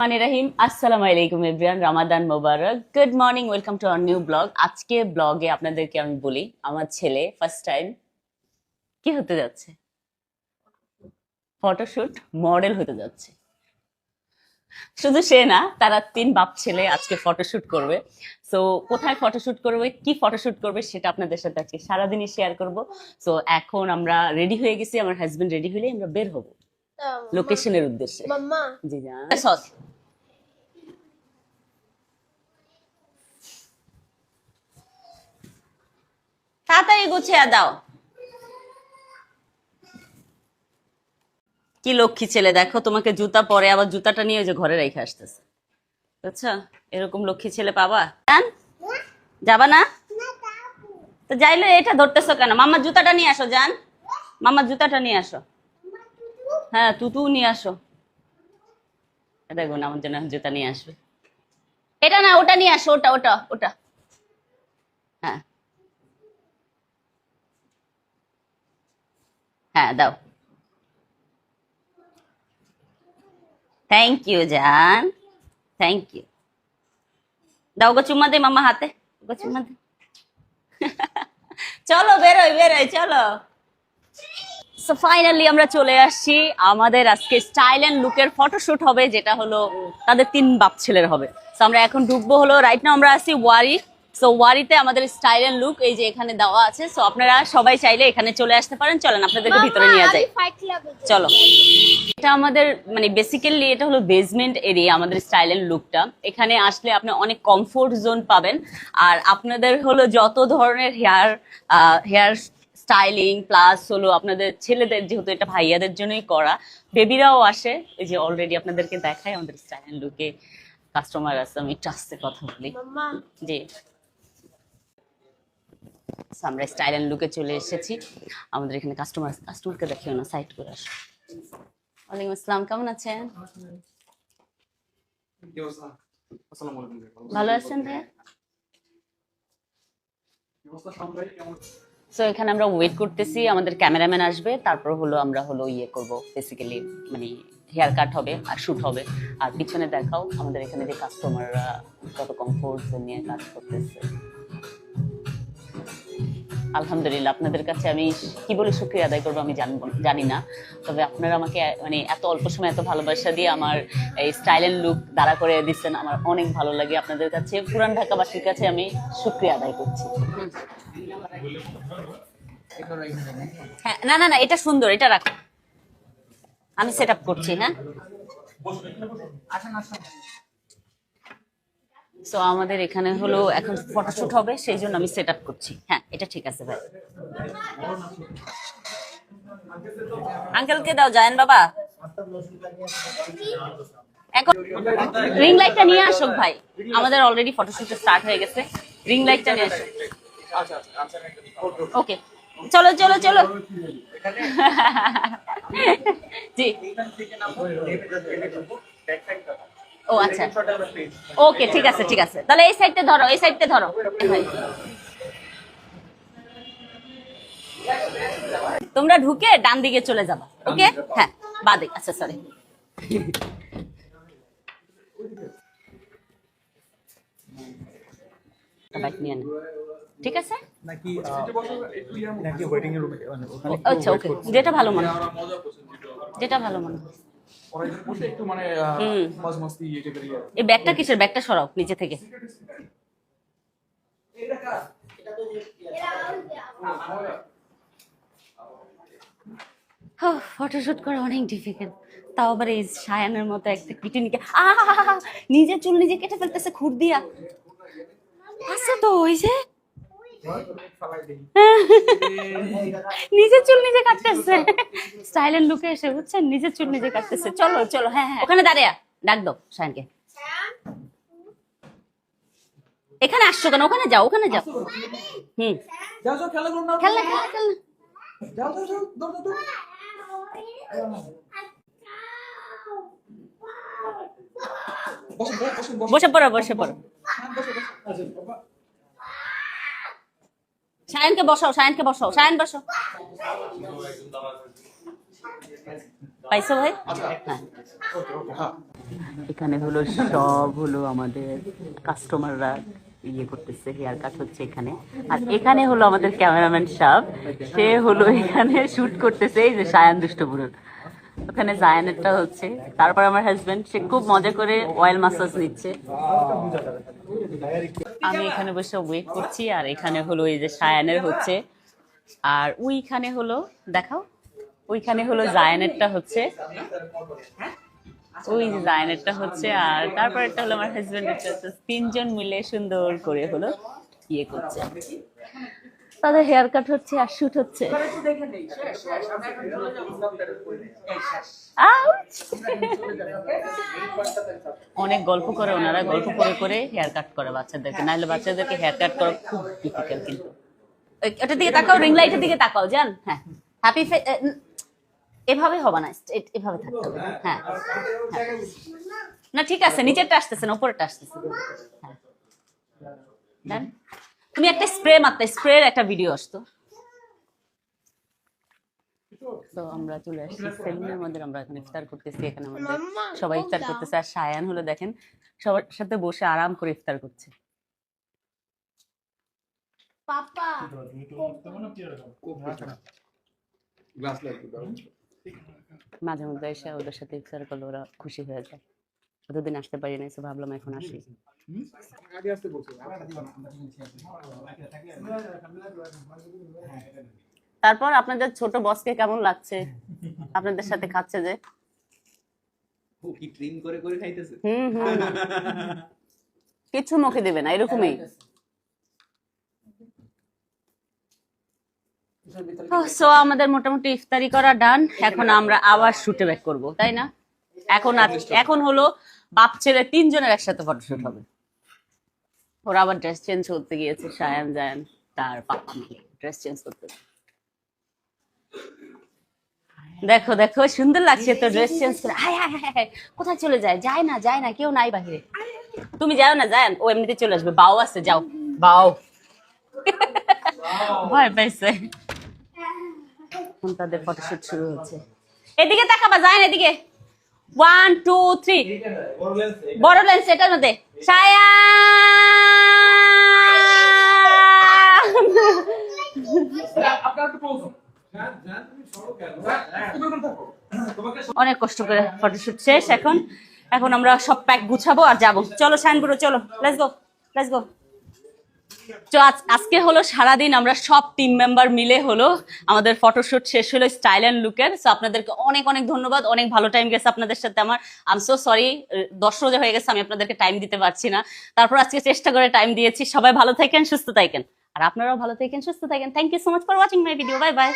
রাহিম আসসালামু আলাইকুম এভরিওয়ান, রামাদান মোবারক। Good morning, welcome to our new blog. আজকে ব্লগে আপনাদেরকে আমি বলি, আমার ছেলে ফার্স্ট টাইম কি হতে যাচ্ছে, ফটোশুট মডেল হতে যাচ্ছে। শুধু সে না, তারা 3 বাপ ছেলে আজকে ফটোশুট করবে। সো কোথায় ফটোশুট করবে, কি ফটোশুট করবে, সেটা আপনাদের সাথে আজকে সারাদিনই শেয়ার করব। সো এখন আমরা রেডি হয়ে গেছি, আমার হাজবেন্ড রেডি হলে আমরা বের হব লোকেশনের উদ্দেশ্যে। জি জান। সস তাড়াতাড়ি গুছিয়ে দাও। কি লক্ষ্মী ছেলে, দেখো তোমাকে জুতা পরে আবার জুতাটা নিয়ে ওই যে ঘরে রেখে আসতেছে। আচ্ছা, এরকম লক্ষ্মী ছেলে পাবা? জান, যাবা না? তো যাইলে এটা ধরতেছো কেন? মাম্মার জুতাটা নিয়ে আসো। জান, মাম্মার জুতাটা নিয়ে আসো। হ্যাঁ, তুতু নিয়ে আসো। দেখুন, আমার জন্য জুতা নিয়ে আসবে। এটা না, ওটা নিয়ে আসো। ওটা ওটা ওটা। হ্যাঁ হ্যাঁ, দাও। থ্যাংক ইউ জান, থ্যাংক ইউ। দাও গো, চুম্মা দে মাম্মা হাতে। গো চুম্মা দে। চলো বেরোই বেরোই, চলো। সো ফাইনালি আমরা চলে আসছি। আমাদের আজকে স্টাইল এন্ড লুকের ফটোশুট হবে, যেটা হলো তাদের 3 বাপ ছেলের হবে। সো আমরা এখন ঢুকবো হলো, রাইট নাও আমরা আছি ওয়ারি। সো ওয়ারিতে আমাদের স্টাইল এন্ড লুক এই যে এখানে দেওয়া আছে। সো আপনারা সবাই চাইলে এখানে চলে আসতে পারেন। চলেন আপনাদেরকে ভিতরে নিয়ে যাই, চলো। এটা আমাদের মানে বেসিক্যালি এটা হলো বেসমেন্ট এরিয়া, আমাদের স্টাইল এন্ড লুকটা। এখানে আসলে আপনি অনেক কমফোর্ট জোন পাবেন। আর আপনাদের হলো যত ধরনের হেয়ার স্টাইলিং প্লাস হলো আপনাদের ছেলেদের, যেহেতু এটা ভাইয়াদের জন্যই করা, বেবিরাও আসে। এই যে অলরেডি আপনাদেরকে দেখায় আমাদের স্টাইল এন্ড লুকে কাস্টমার আছে। আমি একটু আস্তে কথা বলি। জি, আমরা স্টাইল এন্ড লুকে চলে এসেছি। আমাদের এখানে কাস্টমারকে দেখিও না, সাইড করে আসো। ওয়ালাইকুম আসসালাম, কেমন আছেন? ভালো আছেন ভাইয়া? সো এখানে আমরা ওয়েট করতেছি, আমাদের ক্যামেরাম্যান আসবে, তারপর হলো আমরা হলো ইয়ে করব, বেসিক্যালি মানে হেয়ার কাট হবে আর শুট হবে। আর পিছনে দেখাও আমাদের এখানে যে কাস্টমাররা কত কমফোর্ট নিয়ে কাজ করতেছে। আলহামদুলিল্লাহ, আপনাদের কাছে আমি কি বলে শুকরিয়া আদায় করবো আমি জানি না। তবে আপনারা আমাকে মানে এত অল্প সময় এত ভালোবাসা দিয়ে আমার এই স্টাইল এন্ড লুক দাঁড়া করে দিচ্ছেন, আমার অনেক ভালো লাগে। আপনাদের কাছে, পুরান ঢাকাবাসীর কাছে আমি শুকরিয়া আদায় করছি। হ্যাঁ, না না না, এটা সুন্দর, এটা রাখো, আমি সেট আপ করছি। হ্যাঁ, সো আমাদের এখানে হলো এখন ফটোশুট হবে, সেই জন্য আমি সেট আপ করছি। হ্যাঁ, এটা ঠিক আছে ভাই। আঙ্কেলকে দাও, জায়েন বাবা। এখন রিং লাইটটা নিয়ে আসো ভাই, আমাদের অলরেডি ফটোশুট স্টার্ট হয়ে গেছে। রিং লাইটটা নিয়ে আসো। ওকে, চলো চলো চলো। জি, ও আচ্ছা, ওকে, ঠিক আছে ঠিক আছে, তাহলে এই সাইডটা ধরো, এই সাইডটা ধরো। তোমরা ঢুকে ডান দিকে চলে যাবা। ওকে, হ্যাঁ, বাদে, আচ্ছা সরি। ঠিক আছে, আচ্ছা ওকে, যেটা ভালো মনে হয়, যেটা ভালো মনে হয়। এই ব্যাগটা কিসের? ব্যাগটা সরাও নিচে থেকে। ফটোশুট করা অনেক ডিফিকাল্ট, তাও আবার এই সায়ানের মতো একটা পিটুনিকে নিজে চুল নিজে কেটে ফেলতেছে খুর দিয়া। আছে তো ওই যে নিজের চুল নিজে কাটতেছে, স্টাইল এন্ড লুকে এসে, বুঝছেন, নিজের চুল নিজে কাটতেছে। চলো চলো, হ্যাঁ হ্যাঁ, ওখানে দাঁড়িয়ে ডাক দাও সায়ানকে। এখানে আসছো কেন? ওখানে যাও, ওখানে যাও। হুম, খেলনা খেলনা খেলনা। বসে পড়ো বসে পড়ো। সায়ানকে বসাও, সায়ানকে বসাও, সায়ান বসো। পাইছো ভাই? হ্যাঁ। এখানে হলো সব হলো আমাদের কাস্টমাররা ইয়ে করতেছে, হেয়ার কাট হচ্ছে এখানে। আর এখানে হলো আমাদের ক্যামেরাম্যান সাহেব, সে হলো এখানে শুট করতেছে। এই যে সায়ান দুষ্টপুরুষ, ওখানে জায়ানেরটা হচ্ছে। তারপর আমার হাজবেন্ড, সে খুব মজা করে অয়েল মাসাজ নিচ্ছে। আমি এখানে বসে ওয়েট করছি। আর এখানে হলো এই যে সায়ানের হচ্ছে, আর ওইখানে হলো দেখাও, ওইখানে হলো জায়ানেরটা হচ্ছে, ওই যে জায়ানেরটা হচ্ছে। আর তারপর একটা হলো আমার হাজবেন্ডের, তিনজন মিলে সুন্দর করে হলো ইয়ে করছে, তাদের হেয়ার কাট হচ্ছে আর শুট হচ্ছে। Ouch! অনেক গল্প করে ওনারা, গল্প করে করে হেয়ার কাট করে বাচ্চাদেরকে, নাহলে বাচ্চাদেরকে হেয়ার কাট করা খুব ডিফিকাল্ট। কিন্তু ওটার দিকে তাকাও, রিং লাইটের দিকে তাকাও, জান। হ্যাঁ, হ্যাপি এভাবে হবে না, এভাবে থাকতে হবে। হ্যাঁ না, ঠিক আছে, নিচেরটা আসতেছে না, উপরেরটা আসতেছে। হ্যাঁ, তুমি একটা স্প্রে মারতে, স্প্রের একটা ভিডিও আসতো। তো আমরা চলে আসছি সেলুনের মধ্যে, আমরা এখন ইফতার করতেছি। এখানে আমাদের সবাই ইফতার করতেছে। আর সায়ান হলো দেখেন সবার সাথে বসে আরাম করে ইফতার করছে। মাঝে মধ্যে এসে ওদের সাথে ইফতার করলে ওরা খুশি হয়ে যায়। এতদিন আসতে পারি না, তো ভাবলাম এখন আসি। তারপর আপনাদের ছোট বসকে কেমন লাগছে আপনাদের সাথে খাচ্ছে যে? কিছু মুখে দেবে না, এরকমই। সো আমাদের মোটামুটি ইফতারি করা ডান। এখন আমরা আবার শুটে ব্যাক করবো, তাই না? এখন হলো বাপ ছেলে তিনজনের একসাথে ফটোশুট হবে। ওরা আবার ড্রেস চেঞ্জ করতে গিয়েছে, সায়ান জায়ান তার পাপা ড্রেস চেঞ্জ করতে। দেখো দেখো, সুন্দর লাগছে তো ড্রেস চেঞ্জ করে। হায় হায় হায় হায়, কোথায় চলে যায়? যায় না, যায় না, কেউ নাই বাহিরে। তুমি যাও না, জায়ান, ও এমনিতে চলে আসবে। বাও আছে, যাও বাও। ভয় পাইছে। এখন তাদের ফটোশুট শুরু হচ্ছে। এদিকে তাকাবা, জায়ান এদিকে। 1 2 3, বড় লেন্স এটার মধ্যে। অনেক কষ্ট করে ফটোশুট শেষ। এখন আমরা সব প্যাক গুছাবো আর যাবো। চলো শাইনপুরো, চলো, লেটস গো লেটস গো। তো আজকে হলো সারাদিন আমরা সব টিম মেম্বার মিলে হলো আমাদের ফটোশুট শেষ হলো স্টাইল অ্যান্ড লুকের। সো আপনাদেরকে অনেক অনেক ধন্যবাদ, অনেক ভালো টাইম গেছে আপনাদের সাথে আমার। আই এম সো সরি, 10 রোজা হয়ে গেছে, আমি আপনাদেরকে টাইম দিতে পারছি না। তারপর আজকে চেষ্টা করে টাইম দিয়েছি। সবাই ভালো থাকেন, সুস্থ থাকেন, আর আপনারাও ভালো থাকেন, সুস্থ থাকেন। Thank you so much for watching my video. Bye by.